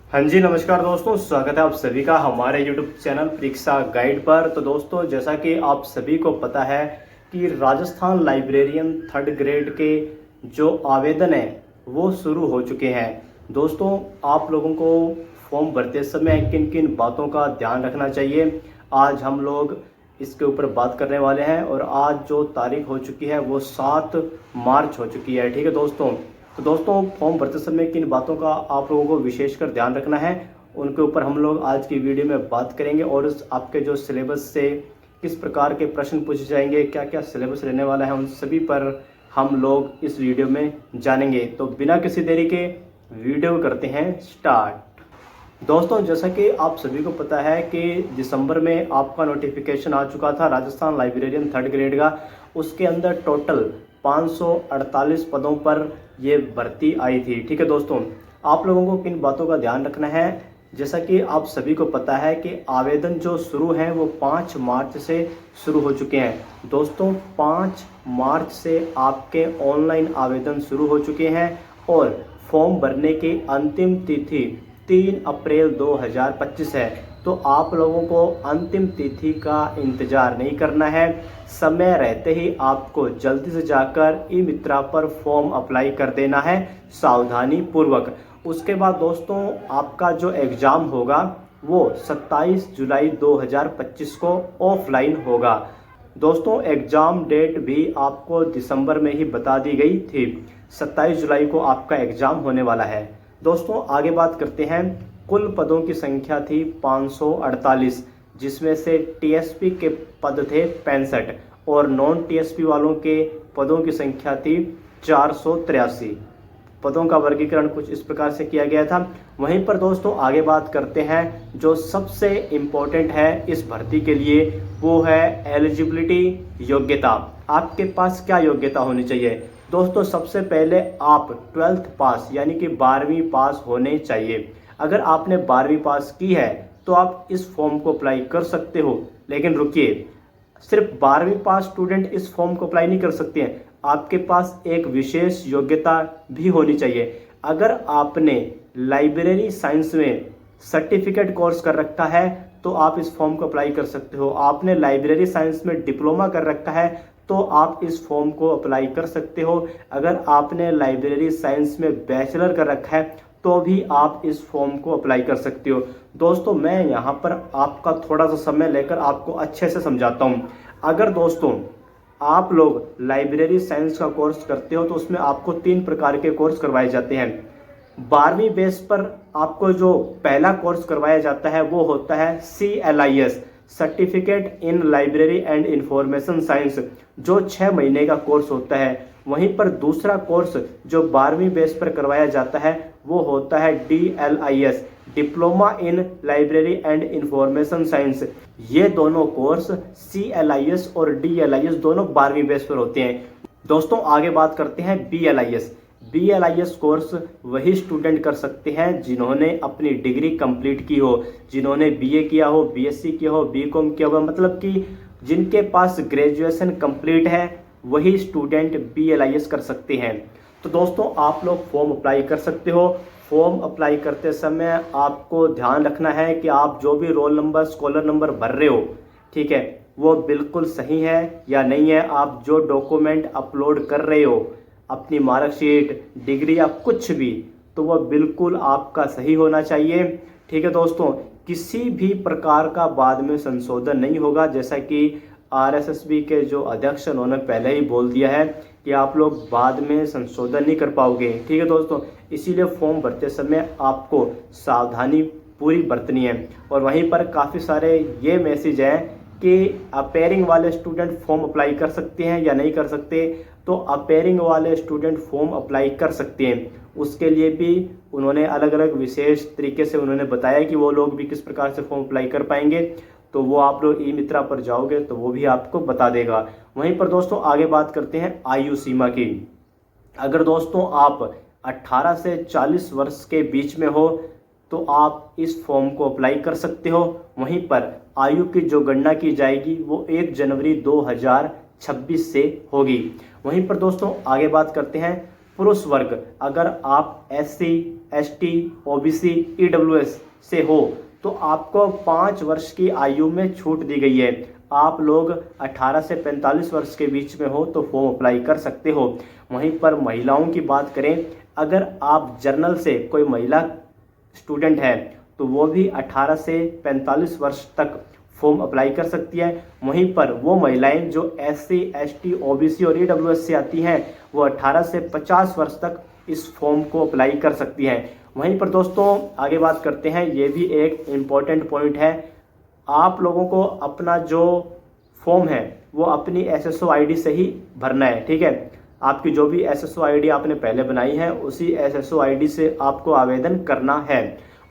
हाँ जी, नमस्कार दोस्तों, स्वागत है आप सभी का हमारे YouTube चैनल परीक्षा गाइड पर। तो दोस्तों, जैसा कि आप सभी को पता है कि राजस्थान लाइब्रेरियन थर्ड ग्रेड के जो आवेदन है वो शुरू हो चुके हैं। दोस्तों, आप लोगों को फॉर्म भरते समय किन किन बातों का ध्यान रखना चाहिए, आज हम लोग इसके ऊपर बात करने वाले हैं। और आज जो तारीख हो चुकी है वो 7 मार्च हो चुकी है। ठीक है दोस्तों, तो दोस्तों फॉर्म भरते समय किन बातों का आप लोगों को विशेषकर ध्यान रखना है उनके ऊपर हम लोग आज की वीडियो में बात करेंगे। और उस आपके जो सिलेबस से किस प्रकार के प्रश्न पूछे जाएंगे, क्या क्या सिलेबस रहने वाला है, उन सभी पर हम लोग इस वीडियो में जानेंगे। तो बिना किसी देरी के वीडियो करते हैं स्टार्ट। दोस्तों, जैसा कि आप सभी को पता है कि दिसंबर में आपका नोटिफिकेशन आ चुका था राजस्थान लाइब्रेरियन थर्ड ग्रेड का। उसके अंदर टोटल 548 पदों पर ये भर्ती आई थी। ठीक है दोस्तों, आप लोगों को किन बातों का ध्यान रखना है, जैसा कि आप सभी को पता है कि आवेदन जो शुरू हैं वो 5 मार्च से शुरू हो चुके हैं। दोस्तों, 5 मार्च से आपके ऑनलाइन आवेदन शुरू हो चुके हैं और फॉर्म भरने की अंतिम तिथि 3 अप्रैल 2025 है। तो आप लोगों को अंतिम तिथि का इंतज़ार नहीं करना है, समय रहते ही आपको जल्दी से जाकर ई मित्रा पर फॉर्म अप्लाई कर देना है सावधानी पूर्वक। उसके बाद दोस्तों, आपका जो एग्ज़ाम होगा वो 27 जुलाई 2025 को ऑफलाइन होगा। दोस्तों, एग्ज़ाम डेट भी आपको दिसंबर में ही बता दी गई थी, 27 जुलाई को आपका एग्ज़ाम होने वाला है। दोस्तों, आगे बात करते हैं। कुल पदों की संख्या थी 548, जिसमें से टीएसपी के पद थे 65 और नॉन टीएसपी वालों के पदों की संख्या थी 483। पदों का वर्गीकरण कुछ इस प्रकार से किया गया था। वहीं पर दोस्तों आगे बात करते हैं, जो सबसे इम्पोर्टेंट है इस भर्ती के लिए वो है एलिजिबिलिटी, योग्यता। आपके पास क्या योग्यता होनी चाहिए? दोस्तों, सबसे पहले आप 12th पास यानी कि 12वीं पास होने चाहिए। अगर आपने 12वीं पास की है तो आप इस फॉर्म को अप्लाई कर सकते हो। लेकिन रुकिए, सिर्फ 12वीं पास स्टूडेंट इस फॉर्म को अप्लाई नहीं कर सकते हैं, आपके पास एक विशेष योग्यता भी होनी चाहिए। अगर आपने लाइब्रेरी साइंस में सर्टिफिकेट कोर्स कर रखा है तो आप इस फॉर्म को अप्लाई कर सकते हो। आपने लाइब्रेरी साइंस में डिप्लोमा कर रखा है तो आप इस फॉर्म को अप्लाई कर सकते हो। अगर आपने लाइब्रेरी साइंस में बैचलर कर रखा है तो भी आप इस फॉर्म को अप्लाई कर सकते हो। दोस्तों, मैं यहाँ पर आपका थोड़ा सा समय लेकर आपको अच्छे से समझाता हूँ। अगर दोस्तों आप लोग लाइब्रेरी साइंस का कोर्स करते हो तो उसमें आपको 3 प्रकार के कोर्स करवाए जाते हैं। 12वीं बेस पर आपको जो पहला कोर्स करवाया जाता है वो होता है CLIS, certificate in library and information science, जो 6 महीने का कोर्स होता है। वहीं पर दूसरा कोर्स जो 12वीं बेस पर करवाया जाता है वो होता है DLIS, diploma in library and information science. ये दोनों कोर्स CLIS और DLIS दोनों 12वीं बेस पर होते हैं। दोस्तों, आगे बात करते हैं BLIS। BLIS कोर्स वही स्टूडेंट कर सकते हैं जिन्होंने अपनी डिग्री कंप्लीट की हो, जिन्होंने BA किया हो, BSc किया हो, BCom किया हो, मतलब कि जिनके पास ग्रेजुएशन कंप्लीट है वही स्टूडेंट BLIS कर सकते हैं। तो दोस्तों, आप लोग फॉर्म अप्लाई कर सकते हो। फॉर्म अप्लाई करते समय आपको ध्यान रखना है कि आप जो भी रोल नंबर, स्कॉलर नंबर भर रहे हो, ठीक है, वो बिल्कुल सही है या नहीं है। आप जो डॉक्यूमेंट अपलोड कर रहे हो, अपनी मार्कशीट, डिग्री या कुछ भी, तो वह बिल्कुल आपका सही होना चाहिए। ठीक है दोस्तों, किसी भी प्रकार का बाद में संशोधन नहीं होगा। जैसा कि RSSB के जो अध्यक्ष उन्होंने पहले ही बोल दिया है कि आप लोग बाद में संशोधन नहीं कर पाओगे। ठीक है दोस्तों, इसीलिए फॉर्म भरते समय आपको सावधानी पूरी बरतनी है। और वहीं पर काफ़ी सारे ये मैसेज हैं कि अपेयरिंग वाले स्टूडेंट फॉर्म अप्लाई कर सकते हैं या नहीं कर सकते। तो अपेयरिंग वाले स्टूडेंट फॉर्म अप्लाई कर सकते हैं। उसके लिए भी उन्होंने अलग अलग विशेष तरीके से उन्होंने बताया कि वो लोग भी किस प्रकार से फॉर्म अप्लाई कर पाएंगे। तो वो आप लोग ई मित्रा पर जाओगे तो वो भी आपको बता देगा। वहीं पर दोस्तों आगे बात करते हैं आयु सीमा की। अगर दोस्तों आप 18 से 40 वर्ष के बीच में हो तो आप इस फॉर्म को अप्लाई कर सकते हो। वहीं पर आयु की जो गणना की जाएगी वो 1 जनवरी 2026 से होगी। वहीं पर दोस्तों आगे बात करते हैं पुरुष वर्ग। अगर आप SC, ST, OBC, EWS से हो तो आपको 5 वर्ष की आयु में छूट दी गई है। आप लोग 18 से 45 वर्ष के बीच में हो तो फॉर्म अप्लाई कर सकते हो। वहीं पर महिलाओं की बात करें, अगर आप जर्नल से कोई महिला स्टूडेंट है तो वो भी 18 से 45 वर्ष तक फॉर्म अप्लाई कर सकती है। वहीं पर वो महिलाएं जो SC, ST, OBC और EWS से आती हैं वो 18 से 50 वर्ष तक इस फॉर्म को अप्लाई कर सकती हैं। वहीं पर दोस्तों आगे बात करते हैं, ये भी एक इम्पॉर्टेंट पॉइंट है, आप लोगों को अपना जो फॉर्म है वो अपनी SSO ID से ही भरना है। ठीक है, आपकी जो भी SSO ID आपने पहले बनाई है उसी SSO ID से आपको आवेदन करना है।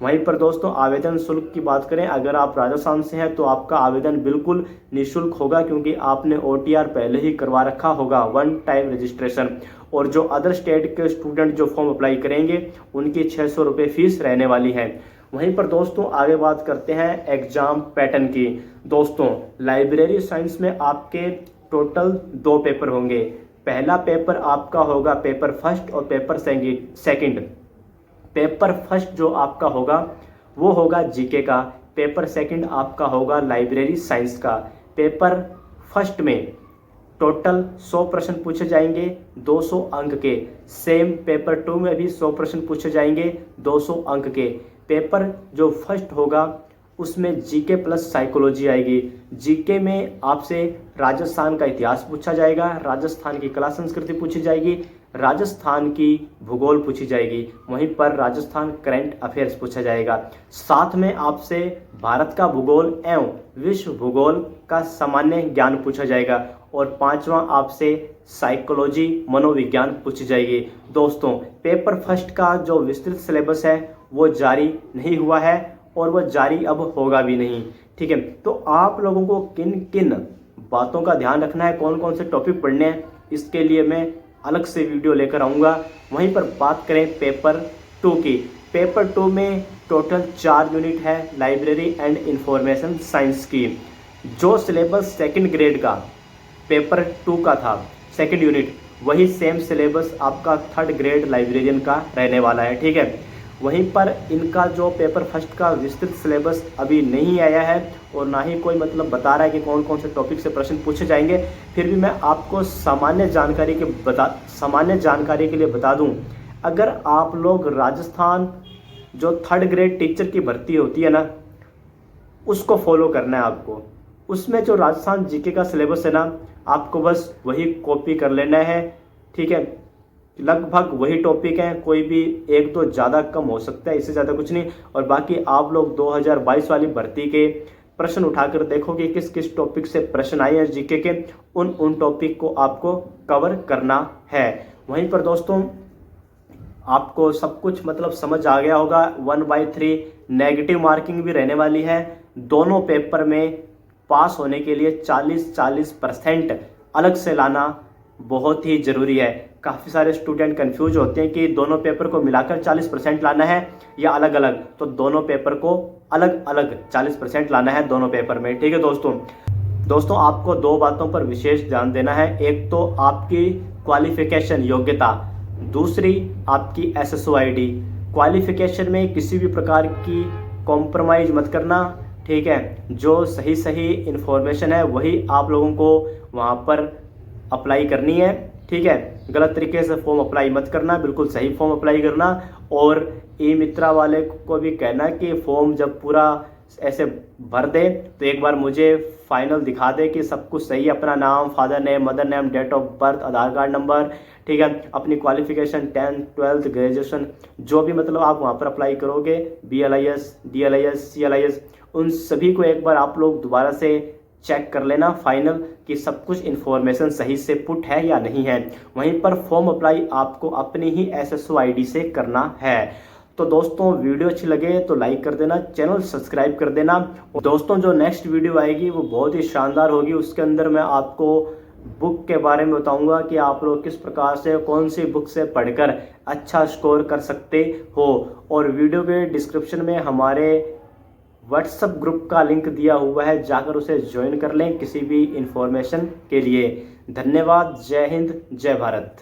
वहीं पर दोस्तों आवेदन शुल्क की बात करें, अगर आप राजस्थान से हैं तो आपका आवेदन बिल्कुल निःशुल्क होगा, क्योंकि आपने OTR पहले ही करवा रखा होगा, वन टाइम रजिस्ट्रेशन। और जो अदर स्टेट के स्टूडेंट जो फॉर्म अप्लाई करेंगे उनकी 600 रुपये फीस रहने वाली है। वहीं पर दोस्तों आगे बात करते हैं एग्जाम पैटर्न की। दोस्तों लाइब्रेरी साइंस में आपके टोटल 2 पेपर होंगे। पहला पेपर आपका होगा पेपर फर्स्ट और पेपर सेकंड। पेपर फर्स्ट जो आपका होगा वो होगा जीके का, पेपर सेकंड आपका होगा लाइब्रेरी साइंस का। पेपर फर्स्ट में टोटल 100 प्रश्न पूछे जाएंगे 200 अंक के। सेम पेपर 2 में भी 100 प्रश्न पूछे जाएंगे 200 अंक के। पेपर जो फर्स्ट होगा उसमें जीके प्लस साइकोलॉजी आएगी। जीके में आपसे राजस्थान का इतिहास पूछा जाएगा, राजस्थान की कला संस्कृति पूछी जाएगी, राजस्थान की भूगोल पूछी जाएगी, वहीं पर राजस्थान करंट अफेयर्स पूछा जाएगा। साथ में आपसे भारत का भूगोल एवं विश्व भूगोल का सामान्य ज्ञान पूछा जाएगा और 5वां आपसे साइकोलॉजी मनोविज्ञान पूछी जाएगी। दोस्तों पेपर फर्स्ट का जो विस्तृत सिलेबस है वो जारी नहीं हुआ है और वो जारी अब होगा भी नहीं। ठीक है, तो आप लोगों को किन किन बातों का ध्यान रखना है, कौन कौन से टॉपिक पढ़ने हैं, इसके लिए मैं अलग से वीडियो लेकर आऊँगा। वहीं पर बात करें पेपर 2 की, पेपर 2 में टोटल 4 यूनिट है लाइब्रेरी एंड इंफॉर्मेशन साइंस की। जो सिलेबस सेकंड ग्रेड का पेपर 2 का था सेकंड यूनिट, वही सेम सिलेबस आपका थर्ड ग्रेड लाइब्रेरियन का रहने वाला है। ठीक है, वहीं पर इनका जो पेपर फर्स्ट का विस्तृत सिलेबस अभी नहीं आया है और ना ही कोई मतलब बता रहा है कि कौन कौन से टॉपिक से प्रश्न पूछे जाएंगे। फिर भी मैं आपको सामान्य जानकारी के लिए बता दूं, अगर आप लोग राजस्थान जो थर्ड ग्रेड टीचर की भर्ती होती है ना उसको फॉलो करना है आपको। उसमें जो राजस्थान जीके का सिलेबस है ना, आपको बस वही कॉपी कर लेना है। ठीक है, लगभग वही टॉपिक हैं, कोई भी 1-2 ज़्यादा कम हो सकता है, इससे ज़्यादा कुछ नहीं। और बाकी आप लोग 2022 वाली भर्ती के प्रश्न उठाकर देखो कि किस किस टॉपिक से प्रश्न आए हैं जीके के, उन टॉपिक को आपको कवर करना है। वहीं पर दोस्तों आपको सब कुछ मतलब समझ आ गया होगा। 1/3 नेगेटिव मार्किंग भी रहने वाली है। दोनों पेपर में पास होने के लिए 40% अलग से लाना बहुत ही ज़रूरी है। काफ़ी सारे स्टूडेंट कंफ्यूज होते हैं कि दोनों पेपर को मिलाकर 40% लाना है या अलग अलग, तो दोनों पेपर को अलग अलग 40% लाना है दोनों पेपर में। ठीक है दोस्तों आपको 2 बातों पर विशेष ध्यान देना है। एक तो आपकी क्वालिफिकेशन योग्यता, दूसरी आपकी SSO ID। क्वालिफिकेशन में किसी भी प्रकार की कॉम्प्रोमाइज़ मत करना। ठीक है, जो सही इन्फॉर्मेशन है वही आप लोगों को वहाँ पर अप्लाई करनी है। ठीक है, गलत तरीके से फॉर्म अप्लाई मत करना, बिल्कुल सही फॉर्म अप्लाई करना। और ई-मित्रा वाले को भी कहना कि फॉर्म जब पूरा ऐसे भर दे तो एक बार मुझे फाइनल दिखा दे कि सब कुछ सही है, अपना नाम, father name, mother name, date of birth, Aadhaar card number, ठीक है, अपनी क्वालिफिकेशन 10th 12th ग्रेजुएशन जो भी मतलब आप वहाँ पर अप्लाई करोगे, BLIS, DLIS, CLIS, उन सभी को एक बार आप लोग दोबारा से चेक कर लेना फाइनल कि सब कुछ इन्फॉर्मेशन सही से पुट है या नहीं है। वहीं पर फॉर्म अप्लाई आपको अपनी ही SSO ID से करना है। तो दोस्तों वीडियो अच्छी लगे तो लाइक कर देना, चैनल सब्सक्राइब कर देना। और दोस्तों जो नेक्स्ट वीडियो आएगी वो बहुत ही शानदार होगी। उसके अंदर मैं आपको बुक के बारे में बताऊंगा कि आप लोग किस प्रकार से कौन सी बुक से पढ़कर अच्छा स्कोर कर सकते हो। और वीडियो के डिस्क्रिप्शन में हमारे व्हाट्सएप ग्रुप का लिंक दिया हुआ है, जाकर उसे ज्वाइन कर लें किसी भी इंफॉर्मेशन के लिए। धन्यवाद। जय हिंद, जय भारत।